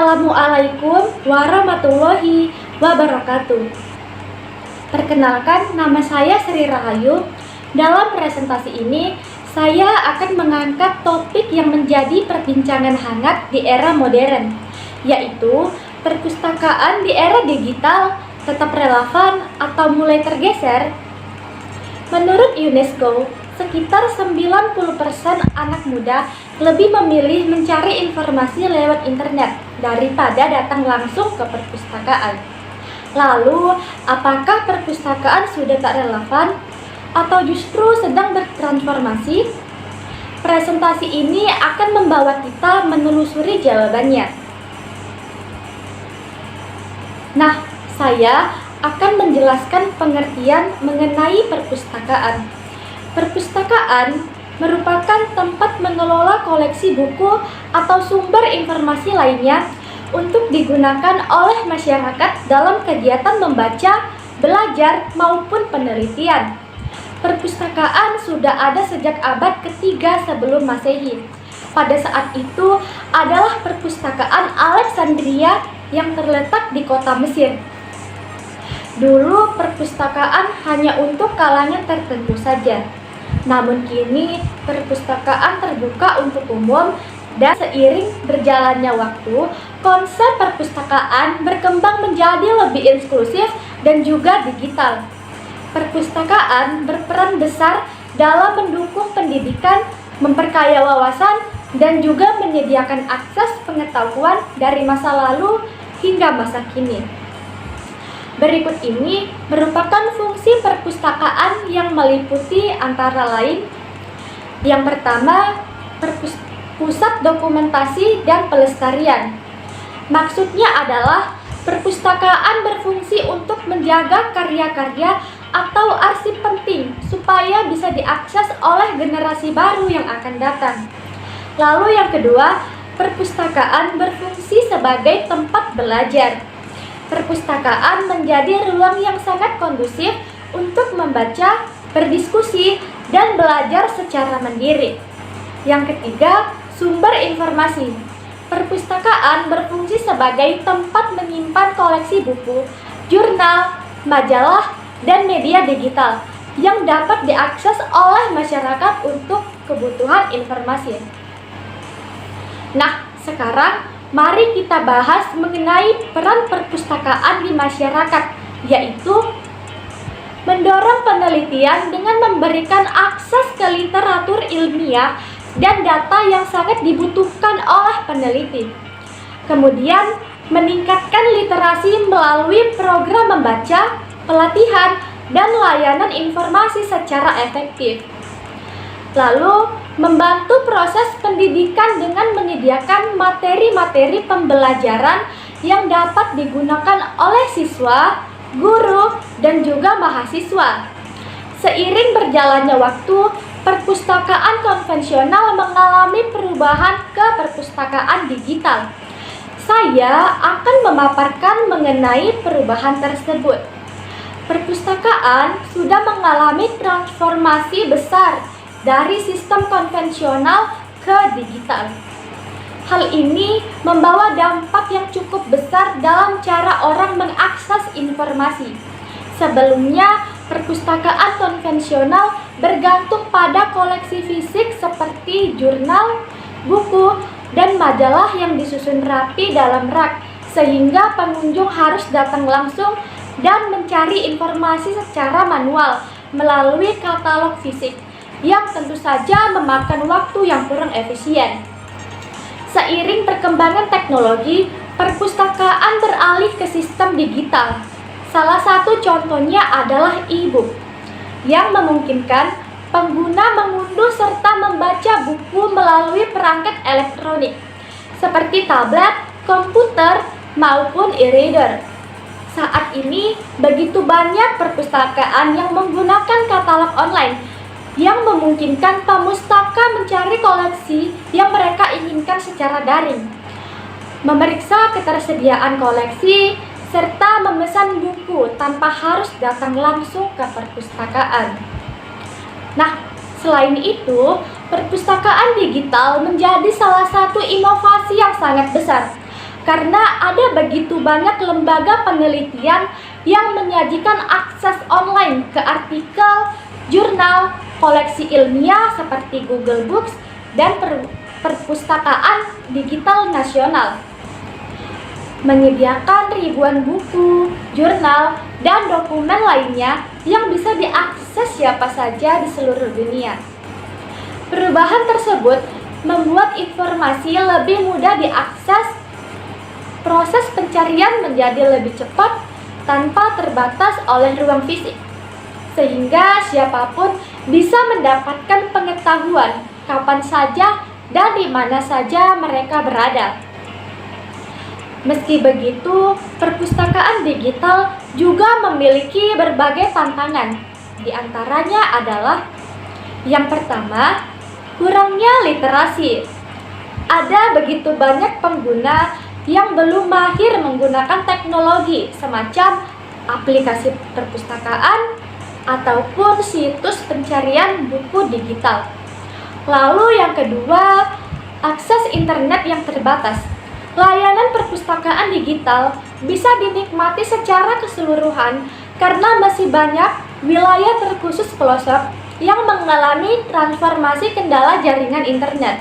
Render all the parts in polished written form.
Assalamualaikum warahmatullahi wabarakatuh. Perkenalkan, nama saya Sri Rahayu. Dalam presentasi ini, saya akan mengangkat topik yang menjadi perbincangan hangat di era modern, yaitu perpustakaan di era digital tetap relevan atau mulai tergeser. Menurut UNESCO, sekitar 90% anak muda lebih memilih mencari informasi lewat internet daripada datang langsung ke perpustakaan. Lalu, apakah perpustakaan sudah tak relevan atau justru sedang bertransformasi? Presentasi ini akan membawa kita menelusuri jawabannya. Nah, saya akan menjelaskan pengertian mengenai perpustakaan. Perpustakaan merupakan tempat mengelola koleksi buku atau sumber informasi lainnya untuk digunakan oleh masyarakat dalam kegiatan membaca, belajar, maupun penelitian. Perpustakaan sudah ada sejak abad ketiga sebelum Masehi. Pada saat itu adalah perpustakaan Alexandria yang terletak di kota Mesir. Dulu perpustakaan hanya untuk kalangan tertentu saja. Namun kini perpustakaan terbuka untuk umum dan seiring berjalannya waktu, konsep perpustakaan berkembang menjadi lebih inklusif dan juga digital. Perpustakaan berperan besar dalam mendukung pendidikan, memperkaya wawasan, dan juga menyediakan akses pengetahuan dari masa lalu hingga masa kini. Berikut ini merupakan fungsi perpustakaan yang meliputi antara lain. Yang pertama, pusat dokumentasi dan pelestarian. Maksudnya adalah perpustakaan berfungsi untuk menjaga karya-karya atau arsip penting supaya bisa diakses oleh generasi baru yang akan datang. Lalu yang kedua, perpustakaan berfungsi sebagai tempat belajar. Perpustakaan menjadi ruang yang sangat kondusif untuk membaca, berdiskusi, dan belajar secara mandiri. Yang ketiga, sumber informasi. Perpustakaan berfungsi sebagai tempat menyimpan koleksi buku, jurnal, majalah, dan media digital yang dapat diakses oleh masyarakat untuk kebutuhan informasi. Nah, sekarang mari kita bahas mengenai peran perpustakaan di masyarakat, yaitu mendorong penelitian dengan memberikan akses ke literatur ilmiah dan data yang sangat dibutuhkan oleh peneliti. Kemudian, meningkatkan literasi melalui program membaca, pelatihan, dan layanan informasi secara efektif. Lalu, membantu proses pendidikan dengan menyediakan materi-materi pembelajaran yang dapat digunakan oleh siswa, guru, dan juga mahasiswa. Seiring berjalannya waktu, perpustakaan konvensional mengalami perubahan ke perpustakaan digital. Saya akan memaparkan mengenai perubahan tersebut. Perpustakaan sudah mengalami transformasi besar dari sistem konvensional ke digital. Hal ini membawa dampak yang cukup besar dalam cara orang mengakses informasi. Sebelumnya, perpustakaan konvensional bergantung pada koleksi fisik seperti jurnal, buku, dan majalah yang disusun rapi dalam rak, sehingga pengunjung harus datang langsung dan mencari informasi secara manual melalui katalog fisik, yang tentu saja memakan waktu yang kurang efisien. Seiring perkembangan teknologi, perpustakaan beralih ke sistem digital. Salah satu contohnya adalah e-book, yang memungkinkan pengguna mengunduh serta membaca buku melalui perangkat elektronik, seperti tablet, komputer, maupun e-reader. Saat ini, begitu banyak perpustakaan yang menggunakan katalog online, yang memungkinkan pemustaka mencari koleksi yang mereka inginkan secara daring, memeriksa ketersediaan koleksi, serta memesan buku tanpa harus datang langsung ke perpustakaan. Nah, selain itu, perpustakaan digital menjadi salah satu inovasi yang sangat besar. karena ada begitu banyak lembaga penelitian yang menyajikan akses online ke artikel, jurnal, koleksi ilmiah seperti Google Books, dan perpustakaan digital nasional. Menyediakan ribuan buku, jurnal, dan dokumen lainnya yang bisa diakses siapa saja di seluruh dunia. Perubahan tersebut membuat informasi lebih mudah diakses, proses pencarian menjadi lebih cepat tanpa terbatas oleh ruang fisik, sehingga siapapun bisa mendapatkan pengetahuan kapan saja dan di mana saja mereka berada. Meski begitu, perpustakaan digital juga memiliki berbagai tantangan. Di antaranya adalah yang pertama, kurangnya literasi. Ada begitu banyak pengguna yang belum mahir menggunakan teknologi semacam aplikasi perpustakaan ataupun situs pencarian buku digital. Lalu yang kedua, akses internet yang terbatas. Layanan perpustakaan digital bisa dinikmati secara keseluruhan karena masih banyak wilayah terkhusus pelosok yang mengalami transformasi kendala jaringan internet.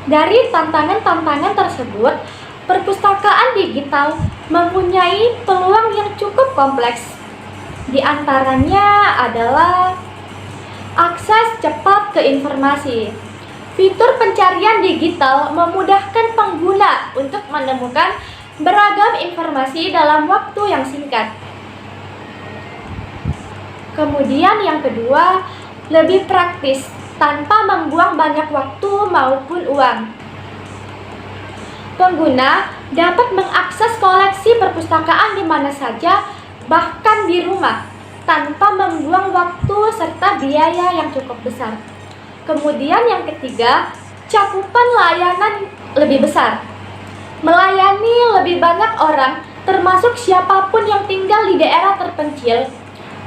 Dari tantangan-tantangan tersebut, perpustakaan digital mempunyai peluang yang cukup kompleks. Di antaranya adalah akses cepat ke informasi. Fitur pencarian digital memudahkan pengguna untuk menemukan beragam informasi dalam waktu yang singkat. Kemudian yang kedua, lebih praktis tanpa membuang banyak waktu maupun uang. Pengguna dapat mengakses koleksi perpustakaan di mana saja, bahkan di rumah, tanpa membuang waktu serta biaya yang cukup besar. Kemudian yang ketiga, cakupan layanan lebih besar. Melayani lebih banyak orang, termasuk siapapun yang tinggal di daerah terpencil,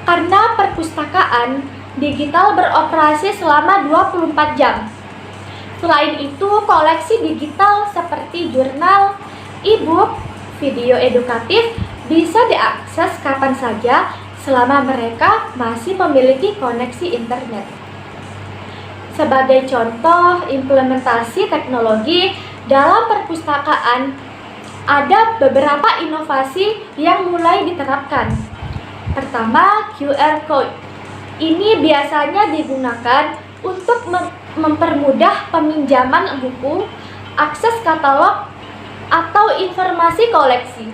karena perpustakaan digital beroperasi selama 24 jam. Selain itu, koleksi digital seperti jurnal, e-book, video edukatif bisa diakses kapan saja selama mereka masih memiliki koneksi internet. Sebagai contoh implementasi teknologi dalam perpustakaan, ada beberapa inovasi yang mulai diterapkan. Pertama, QR Code. Ini biasanya digunakan untuk mempermudah peminjaman buku, akses katalog, atau informasi koleksi,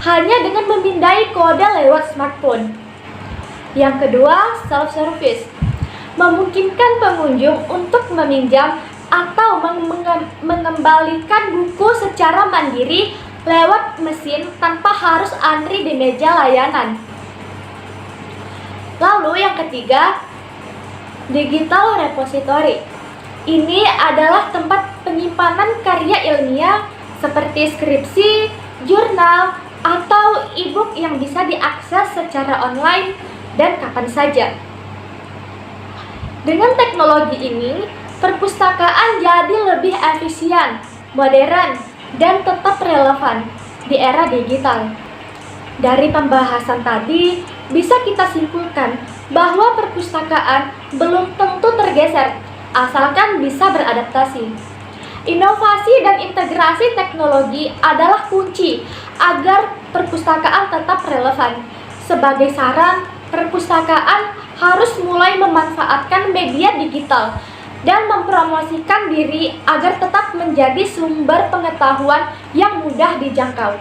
hanya dengan memindai kode lewat smartphone. Yang kedua, self-service. Memungkinkan pengunjung untuk meminjam atau mengembalikan buku secara mandiri lewat mesin tanpa harus antri di meja layanan. Lalu yang ketiga, digital repository. Ini adalah tempat penyimpanan karya ilmiah seperti skripsi, jurnal, atau e-book yang bisa diakses secara online dan kapan saja. Dengan teknologi ini, perpustakaan jadi lebih efisien, modern, dan tetap relevan di era digital. Dari pembahasan tadi, bisa kita simpulkan bahwa perpustakaan belum tentu tergeser, asalkan bisa beradaptasi. Inovasi dan integrasi teknologi adalah kunci agar perpustakaan tetap relevan. Sebagai saran, perpustakaan harus mulai memanfaatkan media digital dan mempromosikan diri agar tetap menjadi sumber pengetahuan yang mudah dijangkau.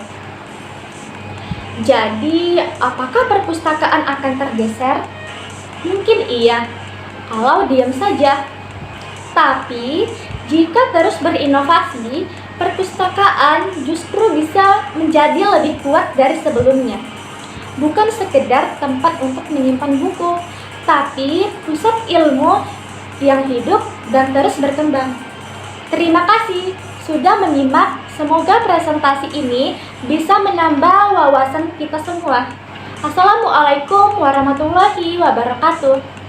Jadi, apakah perpustakaan akan tergeser? Mungkin iya, kalau diam saja. Tapi, jika terus berinovasi, perpustakaan justru bisa menjadi lebih kuat dari sebelumnya. Bukan sekedar tempat untuk menyimpan buku, tapi pusat ilmu yang hidup dan terus berkembang. Terima kasih sudah menyimak. Semoga presentasi ini bisa menambah wawasan kita semua. Assalamualaikum warahmatullahi wabarakatuh.